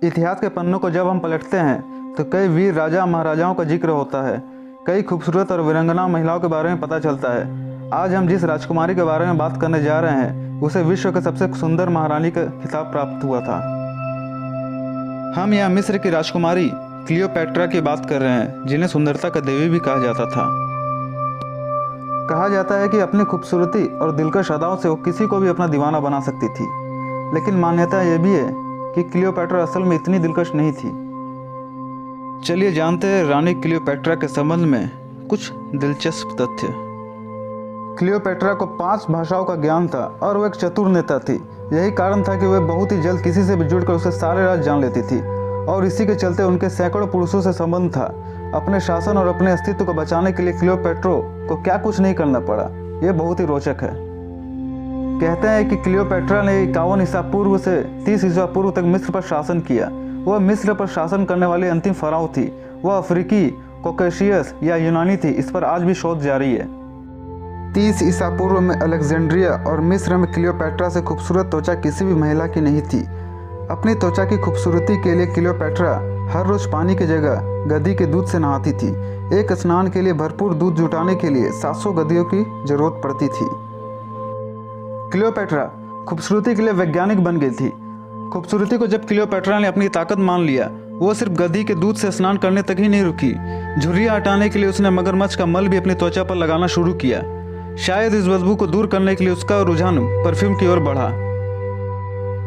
इतिहास के पन्नों को जब हम पलटते हैं तो कई वीर राजा महाराजाओं का जिक्र होता है। कई खूबसूरत और वीरांगना महिलाओं के बारे में पता चलता है। आज हम जिस राजकुमारी के बारे में बात करने जा रहे हैं उसे विश्व के सबसे सुंदर महारानी का खिताब प्राप्त हुआ था। हम यहाँ मिस्र की राजकुमारी क्लियोपैट्रा की बात कर रहे हैं, जिन्हें सुंदरता का देवी भी कहा जाता था। कहा जाता है कि अपनी खूबसूरती और दिलकश अदाओं से वो किसी को भी अपना दीवाना बना सकती थी, लेकिन मान्यता यह भी है कि क्लियोपैट्रा असल में इतनी दिलकश नहीं थी। चलिए जानते हैं रानी क्लियोपैट्रा के संबंध में कुछ दिलचस्प तथ्य। क्लियोपैट्रा को 5 भाषाओं का ज्ञान था और वो एक चतुर नेता थी। यही कारण था कि वह बहुत ही जल्द किसी से भी जुड़कर उसे सारे राज जान लेती थी और इसी के चलते उनके सैकड़ों पुरुषों से संबंध था। अपने शासन और अपने अस्तित्व को बचाने के लिए क्लियोपैट्रा को क्या कुछ नहीं करना पड़ा, यह बहुत ही रोचक है। कहते हैं कि क्लियोपैट्रा ने 51 ईसा पूर्व से 30 ईसा पूर्व तक मिस्र पर शासन किया। वह मिस्र पर शासन करने वाली अंतिम फराव थी। वह अफ्रीकी, कॉकेशियस या यूनानी थी, इस पर आज भी शोध जारी है। 30 ईसा पूर्व में अलेक्जेंड्रिया और मिस्र में क्लियोपैट्रा से खूबसूरत त्वचा किसी भी महिला की नहीं थी। अपनी त्वचा की खूबसूरती के लिए क्लियोपैट्रा हर रोज पानी की जगह गधी के दूध से नहाती थी। एक स्नान के लिए भरपूर दूध जुटाने के लिए 700 गधियों की जरूरत पड़ती थी। क्लियोपैट्रा खूबसूरती के लिए वैज्ञानिक बन गई थी। खूबसूरती को जब क्लियोपैट्रा ने अपनी ताकत मान लिया, वो सिर्फ गधी के दूध से स्नान करने तक ही नहीं रुकी। झुर्रियाँ हटाने के लिए उसने मगरमच्छ का मल भी अपनी त्वचा पर लगाना शुरू किया। शायद इस बदबू को दूर करने के लिए उसका रुझान परफ्यूम की ओर बढ़ा।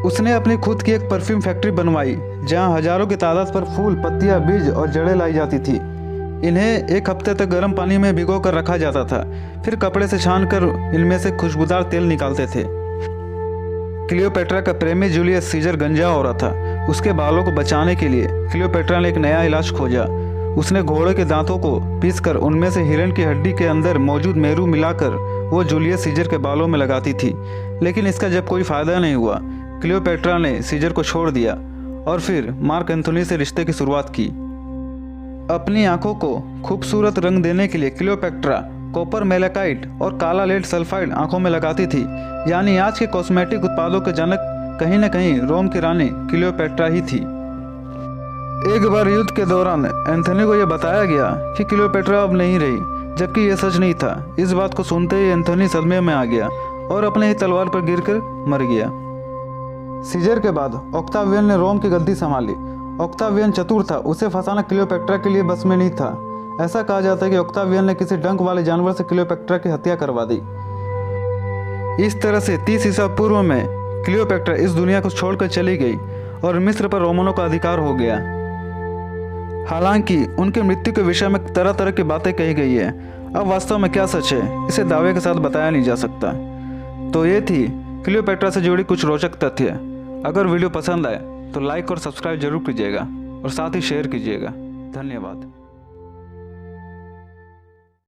उसने अपनी खुद की एक परफ्यूम फैक्ट्री बनवाई, जहां हजारों की तादाद पर फूल, पत्तियां, बीज और जड़ें लाई जाती थी। इन्हें एक हफ्ते तक गर्म पानी में भिगो कर रखा जाता था, फिर कपड़े से छानकर इनमें से खुशबूदार तेल निकालते थे। क्लियोपैट्रा का प्रेमी जूलियस सीजर गंजा हो रहा था। उसके बालों को बचाने के लिए क्लियोपैट्रा ने एक नया इलाज खोजा। उसने घोड़े के दांतों को पीसकर उनमें से हिरण की हड्डी के अंदर मौजूद मेरू मिलाकर वो जूलियस सीजर के बालों में लगाती थी, लेकिन इसका जब कोई फायदा नहीं हुआ, क्लियोपैट्रा ने सीजर को छोड़ दिया और फिर मार्क एंथोनी से रिश्ते की शुरुआत की। अपनी आंखों को खूबसूरत रंग देने के लिए क्लियोपैट्रा कॉपर मेलाकाइट और काला लेड सल्फाइड आंखों में लगाती थी। यानी आज के कॉस्मेटिक उत्पादों के जनक कहीं न कहीं रोम की रानी क्लियोपैट्रा ही थी। एक बार युद्ध के दौरान एंथोनी को यह बताया गया कि क्लियोपैट्रा अब नहीं रही, जबकि यह सच नहीं था। इस बात को सुनते ही एंथोनी सदमे में आ गया और अपने ही तलवार पर गिरकर मर गया। सीजर के बाद ऑक्टावियन ने रोम की गद्दी संभाली। ऑक्टावियन चतुर था, उसे फंसाना क्लियोपैट्रा के लिए बस में नहीं था। ऐसा कहा जाता है कि ऑक्टावियन ने किसी डंक वाले जानवर से क्लियोपैट्रा की हत्या करवा दी। इस तरह से 30 ईसा पूर्व में क्लियोपैट्रा इस दुनिया को छोड़कर चली गई और मिस्र पर रोमनों का अधिकार हो गया। हालांकि उनके मृत्यु के विषय में तरह तरह की बातें कही गई है। अब वास्तव में क्या सच है, इसे दावे के साथ बताया नहीं जा सकता। तो ये थी क्लियोपैट्रा से जुड़ी कुछ रोचक तथ्य। अगर वीडियो पसंद आए तो लाइक और सब्सक्राइब जरूर कीजिएगा और साथ ही शेयर कीजिएगा। धन्यवाद।